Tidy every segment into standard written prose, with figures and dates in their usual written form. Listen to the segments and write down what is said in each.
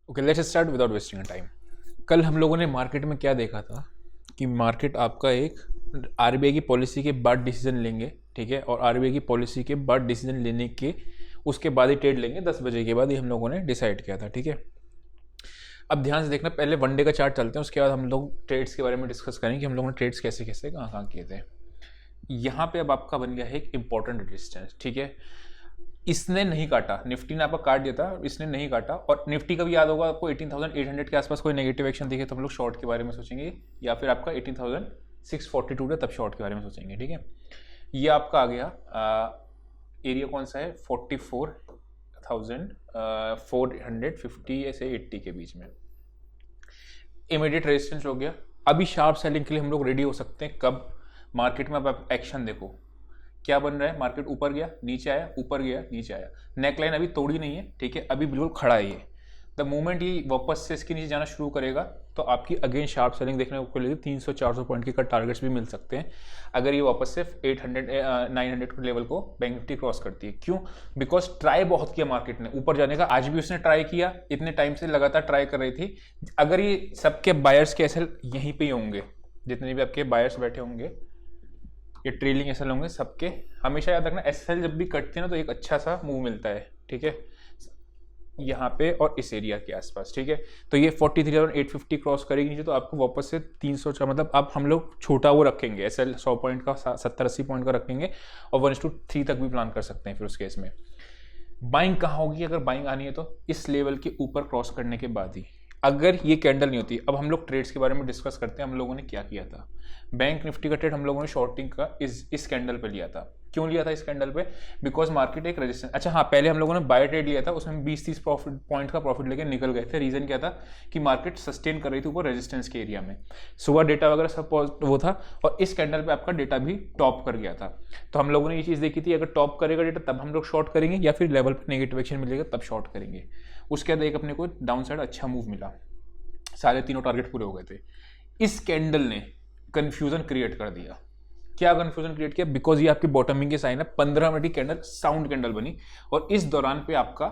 Okay, let's start without wasting time. कल हम लोगों ने मार्केट में क्या देखा था कि मार्केट आपका एक आरबीआई की पॉलिसी के बाद डिसीजन लेंगे, ठीक है, और आरबीआई की पॉलिसी के बाद डिसीजन लेने के उसके बाद ही ट्रेड लेंगे 10 बजे के बाद, ही हम लोगों ने डिसाइड किया था, ठीक है। अब ध्यान से देखना, पहले वनडे का चार्ट चलते हैं, उसके बाद हम लोग ट्रेड्स के बारे में डिस्कस करेंगे कि हम लोगों ने ट्रेड्स कैसे कैसे कहाँ कहाँ किए थे। यहाँ पे अब आपका बन गया है एक इंपॉर्टेंट रेजिस्टेंस, ठीक है। इसने नहीं काटा, निफ्टी ने आपका काट दिया था, इसने नहीं काटा। और निफ्टी का भी याद होगा आपको, 18,800 के आसपास कोई नेगेटिव एक्शन दिखे तो हम लोग शॉर्ट के बारे में सोचेंगे, या फिर आपका 18,642 है तब शॉर्ट के बारे में सोचेंगे, ठीक है। ये आपका आ गया एरिया कौन सा है, 44,450 से 80 के बीच में इमीडिएट रेजिस्टेंस हो गया। अभी शार्प सेलिंग के लिए हम लोग रेडी हो सकते हैं कब, मार्केट में अब आप एक्शन देखो क्या बन रहा है। मार्केट ऊपर गया, नीचे आया, ऊपर गया, नीचे आया, नेकलाइन अभी तोड़ी नहीं है, ठीक है, अभी बिल्कुल खड़ा है ये। द मोमेंट ये वापस से इसके नीचे जाना शुरू करेगा तो आपकी अगेन शार्प सेलिंग देखने को मिलेगी। 300-400 पॉइंट के टारगेट्स भी मिल सकते हैं अगर ये वापस से 800-900 लेवल को बैंक निफ्टी क्रॉस करती है। क्यों? बिकॉज ट्राई बहुत किया मार्केट ने ऊपर जाने का, आज भी उसने ट्राई किया, इतने टाइम से लगातार ट्राई कर रही थी। अगर ये सबके बायर्स के एसएल यहीं पे ही होंगे, जितने भी आपके बायर्स बैठे होंगे, ये ट्रेलिंग एसएल होंगे सबके, हमेशा याद रखना एसएल जब भी कटते हैं ना तो एक अच्छा सा मूव मिलता है, ठीक है, यहाँ पे और इस एरिया के आसपास, ठीक है। तो ये 43,850 क्रॉस करेगी नीचे तो आपको वापस से 300, मतलब अब हम लोग छोटा वो रखेंगे एसएल 100 पॉइंट का, 70-80 पॉइंट का रखेंगे और 1:3 तक भी प्लान कर सकते हैं। फिर उस केस में बाइंग कहाँ होगी, अगर बाइंग आनी है तो इस लेवल के ऊपर क्रॉस करने के बाद ही। अगर ये कैंडल नहीं होती, अब हम लोग ट्रेड्स के बारे में डिस्कस करते हैं। हम लोगों ने क्या किया था, बैंक निफ्टी का ट्रेड हम लोगों ने शॉर्टिंग का इस कैंडल पे लिया था। क्यों लिया था इस कैंडल पे? बिकॉज मार्केट एक रेजिस्टेंस, अच्छा हाँ, पहले हम लोगों ने बाय ट्रेड लिया था, उसमें 20-30 पॉइंट का प्रॉफिट लेके निकल गए थे। रीजन क्या था कि मार्केट सस्टेन कर रही थी ऊपर रेजिस्टेंस के एरिया में, सुबह डेटा वगैरह सब वो था, और इस कैंडल पे आपका डेटा भी टॉप कर गया था। तो हम लोगों ने ये चीज़ देखी थी, अगर टॉप करेगा डेटा तब हम लोग शॉर्ट करेंगे, या फिर लेवल पर नेगेटिव एक्शन मिलेगा तब शॉर्ट करेंगे। उसके बाद एक अपने को डाउन साइड अच्छा मूव मिला, सारे तीनों टारगेट पूरे हो गए थे। इस कैंडल ने कंफ्यूजन क्रिएट कर दिया। क्या कंफ्यूजन क्रिएट किया? बिकॉज ये आपकी बॉटमिंग के साइन है, 15 मिनट की कैंडल साउंड कैंडल बनी, और इस दौरान पे आपका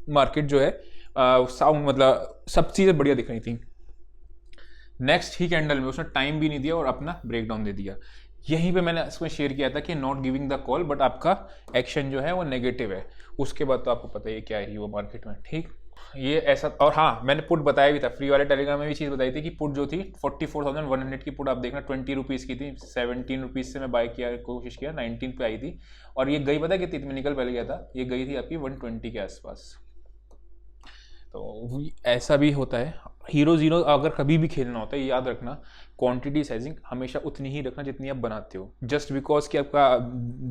मार्केट जो है साउंड, मतलब सब चीजें बढ़िया दिख रही थी। नेक्स्ट ही कैंडल में उसने टाइम भी नहीं दिया और अपना ब्रेकडाउन दे दिया। यहीं पे मैंने इसमें शेयर किया था कि not giving the call, but आपका एक्शन जो है वो नेगेटिव है। उसके बाद तो आपको पता ही क्या है वो मार्केट में, ठीक, ये ऐसा। और हाँ, मैंने पुट बताया भी था, फ्री वाले टेलीग्राम में भी चीज़ बताई थी कि पुट जो थी 44,100 की पुट, आप देखना 20 रुपीज़ की थी, 17 रुपीज़ से मैं बाय किया, कोशिश किया, 19 पे आई थी, और ये गई पता कितनी में निकल पहले गया था, ये गई थी आपकी 120 के आसपास। तो ऐसा भी होता है। हीरो जीरो अगर कभी भी खेलना होता है, याद रखना क्वांटिटी साइजिंग हमेशा उतनी ही रखना जितनी आप बनाते हो। जस्ट बिकॉज कि आपका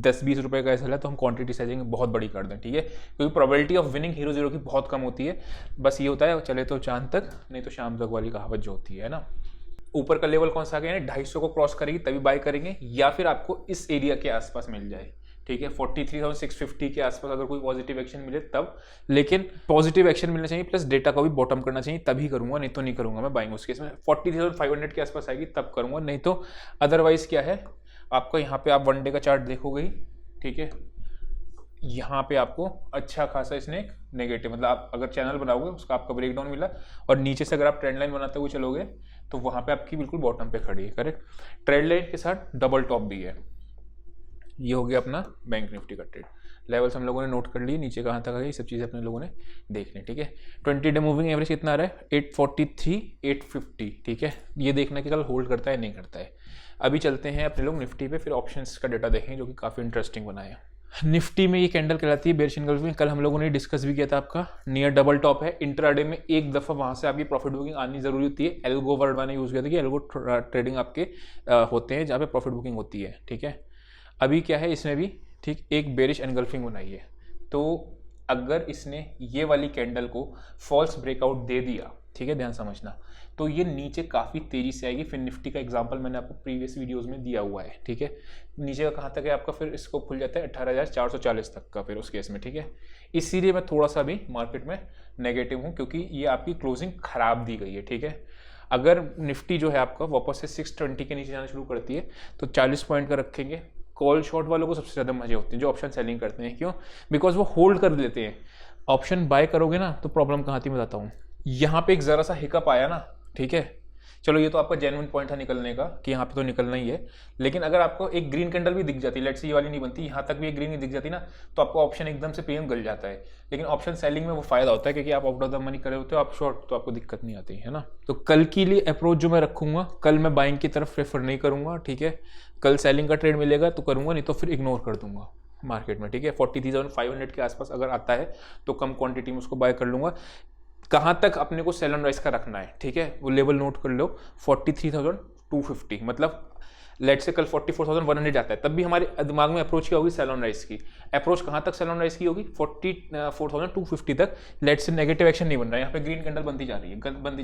10-20 रुपए का ऐसा है तो हम क्वांटिटी साइजिंग बहुत बड़ी कर दें, ठीक है, क्योंकि probability of winning hero zero की बहुत कम होती है। बस ये होता है चले तो चांद तक, नहीं तो शाम तक वाली कहावत जो होती है ना। ऊपर का लेवल कौन सा आ गया है, 250 को क्रॉस करेगी तभी बाय करेंगे, या फिर आपको इस एरिया के आसपास मिल जाए, ठीक है, 43,650 के आसपास अगर कोई पॉजिटिव एक्शन मिले तब। लेकिन पॉजिटिव एक्शन मिलना चाहिए प्लस डेटा का भी बॉटम करना चाहिए, तभी करूंगा, नहीं तो नहीं करूंगा मैं बाइंग। उस केस में 40,500 के आसपास आएगी तब करूंगा, नहीं तो अदरवाइज क्या है आपका, यहाँ पे आप वनडे का चार्ट देखोगे, ठीक है, यहाँ पे आपको अच्छा खासा इसने नेगेटिव, मतलब आप अगर चैनल बनाओगे उसका आपका ब्रेकडाउन मिला, और नीचे से अगर आप ट्रेंड लाइन बनाते हुए चलोगे तो वहाँ पे आपकी बिल्कुल बॉटम पे खड़ी है, करेक्ट। ट्रेंड लाइन के साथ डबल टॉप भी है। ये हो गया अपना बैंक निफ्टी का ट्रेड। लेवल्स हम लोगों ने नोट कर लिए, नीचे कहाँ तक आ गई, सब चीज़ें अपने लोगों ने देख ली, ठीक है। 20 डे मूविंग एवरेज कितना आ रहा है, 843, 850, ठीक है। ये देखना कि कल होल्ड करता है नहीं करता है। अभी चलते हैं अपने लोग निफ्टी पे, फिर ऑप्शंस का डेटा देखेंगे जो कि काफ़ी इंटरेस्टिंग बना है। निफ्टी में ये कैंडल कहलाती है बेयरिश एनगल्फिंग। कल हम लोगों ने डिस्कस भी किया था, आपका नियर डबल टॉप है। इंट्राडे में एक दफ़ा वहाँ से आपकी प्रॉफिट बुकिंग आनी जरूरी होती है। एल्गो वर्ड मैंने यूज़ किया था कि एल्गो ट्रेडिंग आपके होते हैं जहाँ पे प्रॉफिट बुकिंग होती है, ठीक है। अभी क्या है इसमें भी, ठीक, एक बेरिश एनगल्फिंग बनाई है। तो अगर इसने ये वाली कैंडल को फॉल्स ब्रेकआउट दे दिया, ठीक है, ध्यान समझना, तो ये नीचे काफ़ी तेज़ी से आएगी। फिर निफ्टी का एग्जांपल मैंने आपको प्रीवियस वीडियोस में दिया हुआ है, ठीक है। नीचे का कहाँ तक है आपका, फिर इसको खुल जाता है 18,440 तक का, फिर उस केस में, ठीक है। इसीलिए मैं थोड़ा सा भी मार्केट में नेगेटिव हूँ, क्योंकि ये आपकी क्लोजिंग खराब दी गई है, ठीक है। अगर निफ्टी जो है आपका वापस से 620 के नीचे जाना शुरू करती है तो 40 पॉइंट का रखेंगे। कॉल शॉर्ट वालों को सबसे ज़्यादा मजे होते हैं जो ऑप्शन सेलिंग करते हैं। क्यों? बिकॉज वो होल्ड कर लेते हैं, ऑप्शन बाय करोगे ना तो प्रॉब्लम कहाँ थी बताता हूँ। यहाँ पे एक ज़रा सा हिकअप आया ना, ठीक है, चलो ये तो आपका जेन्युइन पॉइंट था निकलने का कि यहाँ पे तो निकलना ही है, लेकिन अगर आपको एक ग्रीन कैंडल भी दिख जाती, लेट्स से ये वाली नहीं बनती, यहाँ तक भी एक ग्रीन दिख जाती ना, तो आपको ऑप्शन एकदम से प्रीमियम गल जाता है। लेकिन ऑप्शन सेलिंग में वो फायदा होता है क्योंकि आप आउट ऑफ द मनी करे होते हो, आप शॉर्ट, तो आपको दिक्कत नहीं आती है ना। तो कल के लिए अप्रोच जो मैं रखूंगा, कल मैं बाइंग की तरफ प्रेफर नहीं करूंगा, ठीक है। कल सेलिंग का ट्रेड मिलेगा तो करूंगा, नहीं तो फिर इग्नोर कर दूंगा मार्केट में, ठीक है। 43,500 के आसपास अगर आता है तो कम क्वांटिटी में उसको बाय कर लूंगा। कहाँ तक अपने को सेल ऑन राइज का रखना है, ठीक है, वो लेवल नोट कर लो, 43,250, मतलब लेट से कल 44,100 जाता है, तब भी हमारे दिमाग में अप्रोच क्या होगी, सेल ऑन राइज की। अप्रोच कहाँ तक सेल ऑन राइज की होगी, 44,250 तक। लेट से नेगेटिव एक्शन नहीं बन रहा है, यहाँ पे ग्रीन कैंडल बनती जा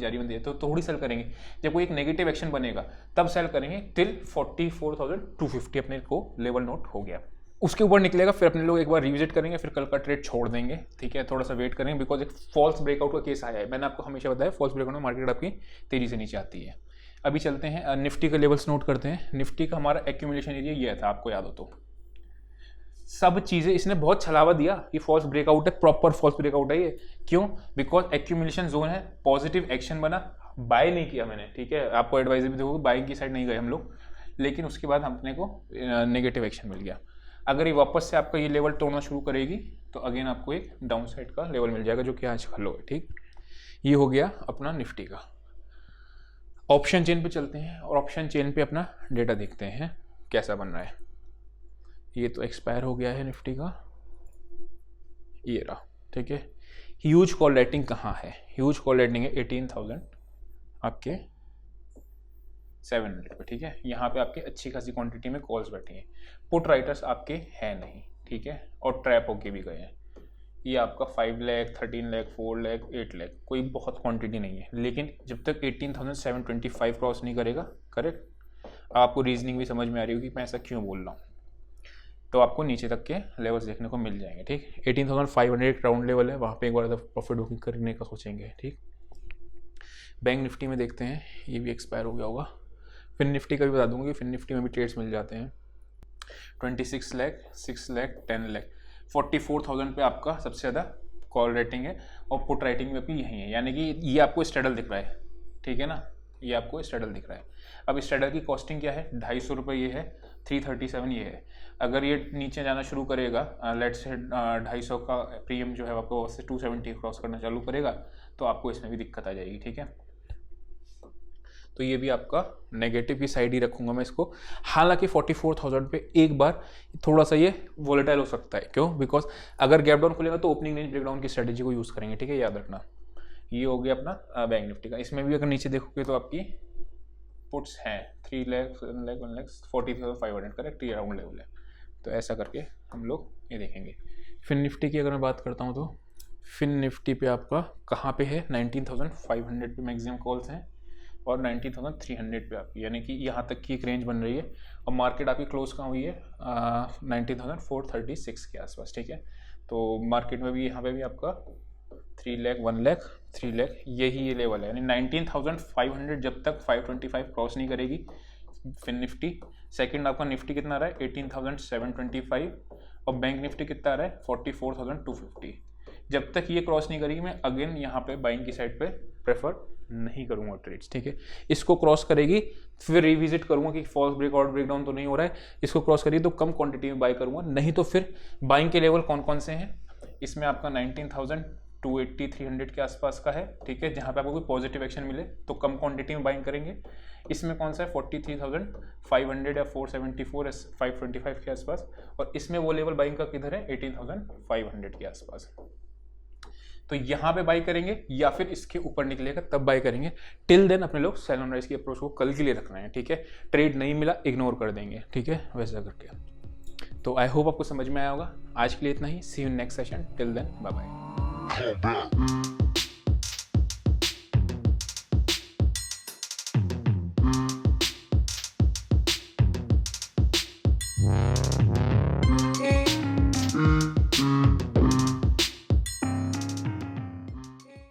रही है, तो थोड़ी सेल करेंगे। जब कोई एक नेगेटिव एक्शन बनेगा तब सेल करेंगे टिल 44,250 अपने को लेवल नोट हो गया। उसके ऊपर निकलेगा फिर अपने लोग एक बार रिविजिट करेंगे, फिर कल का ट्रेड छोड़ देंगे, ठीक है, थोड़ा सा वेट करेंगे, बिकॉज एक फॉल्स ब्रेकआउट का केस आया है। मैंने आपको हमेशा बताया फॉल्स ब्रेकआउट में मार्केट आपकी तेजी से नीचे आती है। अभी चलते हैं निफ्टी के लेवल्स नोट करते हैं। निफ्टी का हमारा एक्यूमुलेशन एरिया ये था, आपको याद हो तो। सब चीज़ें इसने बहुत छलावा दिया कि फॉल्स ब्रेकआउट है, प्रॉपर फॉल्स ब्रेकआउट है ये। क्यों? बिकॉज एक्यूमुलेशन जोन है, पॉजिटिव एक्शन बना, बाय नहीं किया मैंने, ठीक है, आपको एडवाइजर भी देखोगे बाइंग की साइड नहीं गए हम लोग, लेकिन उसके बाद अपने को नेगेटिव एक्शन मिल गया। अगर ये वापस से आपका ये लेवल तोड़ना शुरू करेगी तो अगेन आपको एक डाउन साइड का लेवल मिल जाएगा, जो कि आज का लो है, ठीक। ये हो गया अपना निफ्टी का। ऑप्शन चेन पे चलते हैं और ऑप्शन चेन पे अपना डेटा देखते हैं कैसा बन रहा है। ये तो एक्सपायर हो गया है निफ्टी का, ये रहा, ठीक है। ह्यूज कॉल राइटिंग कहाँ है? ह्यूज कॉल राइटिंग है 18,000 आपके 700 पे, ठीक है। यहाँ पे आपके अच्छी खासी क्वांटिटी में कॉल्स बैठी हैं। पुट राइटर्स आपके हैं नहीं, ठीक है, और ट्रैप होके भी गए हैं। ये आपका 5 लाख, 13 लाख, 4 लाख, 8 लाख, कोई बहुत क्वांटिटी नहीं है। लेकिन जब तक 18,725 क्रॉस नहीं करेगा, करेक्ट, आपको रीजनिंग भी समझ में आ रही होगी मैं ऐसा क्यों बोल रहा हूँ, तो आपको नीचे तक के लेवल्स देखने को मिल जाएंगे, ठीक। 18,500 एक राउंड लेवल है, वहाँ पे एक बार प्रॉफिट बुकिंग करने का सोचेंगे, ठीक। बैंक निफ्टी में देखते हैं, ये भी एक्सपायर हो गया होगा। फिर निफ्टी का भी बता दूंगा कि फिर निफ्टी में भी ट्रेड्स मिल जाते हैं। 26 लाख, 6 लाख, 10 लाख, 44,000 पे आपका सबसे ज़्यादा कॉल रेटिंग है, और पुट राइटिंग में भी यही है, यानी कि ये आपको स्ट्रेडल दिख रहा है, ठीक है ना, ये आपको स्ट्रेडल दिख रहा है। अब स्ट्रेडल की कॉस्टिंग क्या है, 250 रुपये ये है, 337 ये है। अगर ये नीचे जाना शुरू करेगा, लेट्स से 250 का प्रीमियम जो है आपको उससे 270 क्रॉस करना चालू करेगा, तो आपको इसमें भी दिक्कत आ जाएगी, ठीक है। तो ये भी आपका नेगेटिव की साइड ही रखूंगा मैं इसको। हालांकि 44,000 पे एक बार थोड़ा सा ये वोलेटाइल हो सकता है, क्यों? बिकॉज अगर गैप डाउन खुलेगा तो ओपनिंग रेंज ब्रेकडाउन की स्ट्रेटेजी को यूज़ करेंगे, ठीक है, याद रखना। ये हो गया अपना बैंक निफ्टी का। इसमें भी अगर नीचे देखोगे तो आपकी पुट्स हैं 3 लाख, 7 लाख, 1 लाख, 40,500, करेक्ट, ये राउंड लेवल है। तो ऐसा करके हम लोग ये देखेंगे। फिर निफ्टी की अगर मैं बात करता हूँ तो फिर निफ्टी पे आपका कहाँ पे है, 19,500 पे मैक्सिमम कॉल्स हैं और 19,300 पे आपकी, यानी कि यहाँ तक की एक रेंज बन रही है। और मार्केट आपकी क्लोज कहाँ हुई है, 19,436 के आसपास, ठीक है। तो मार्केट में भी यहाँ पे भी आपका 3 लाख, 1 लाख, 3 लाख, यही ये लेवल है, यानी 19,500 जब तक 525 क्रॉस नहीं करेगी फिर निफ्टी। सेकंड आपका निफ्टी कितना आ रहा है, 18,725, और बैंक निफ्टी कितना आ रहा है, 44,250। जब तक ये क्रॉस नहीं करेगी मैं अगेन यहाँ पे बाइंग की साइड पे प्रेफर नहीं करूँगा ट्रेड्स, ठीक है। इसको क्रॉस करेगी फिर रिविजिट करूँगा कि फॉल्स ब्रेकआउट ब्रेकडाउन तो नहीं हो रहा है। इसको क्रॉस करेगी तो कम क्वांटिटी में बाई करूँगा, नहीं तो फिर बाइंग के लेवल कौन कौन से हैं, इसमें आपका 19,280, 300 के आसपास का है, ठीक है, जहाँ पे आपको कोई पॉजिटिव एक्शन मिले तो कम क्वांटिटी में बाइंग करेंगे। इसमें कौन सा है, 43,500 या 474 या 525 के आसपास, और इसमें वो लेवल बाइंग का किधर है, 18,500 के आसपास। तो यहाँ पे बाई करेंगे या फिर इसके ऊपर निकलेगा तब बाई करेंगे। टिल देन अपने लोग सेल ऑन राइज की अप्रोच को कल के लिए रखना है, ठीक है। ट्रेड नहीं मिला इग्नोर कर देंगे, ठीक है, वैसा करके। तो आई होप आपको समझ में आया होगा। आज के लिए इतना ही, see you next session, till then bye bye.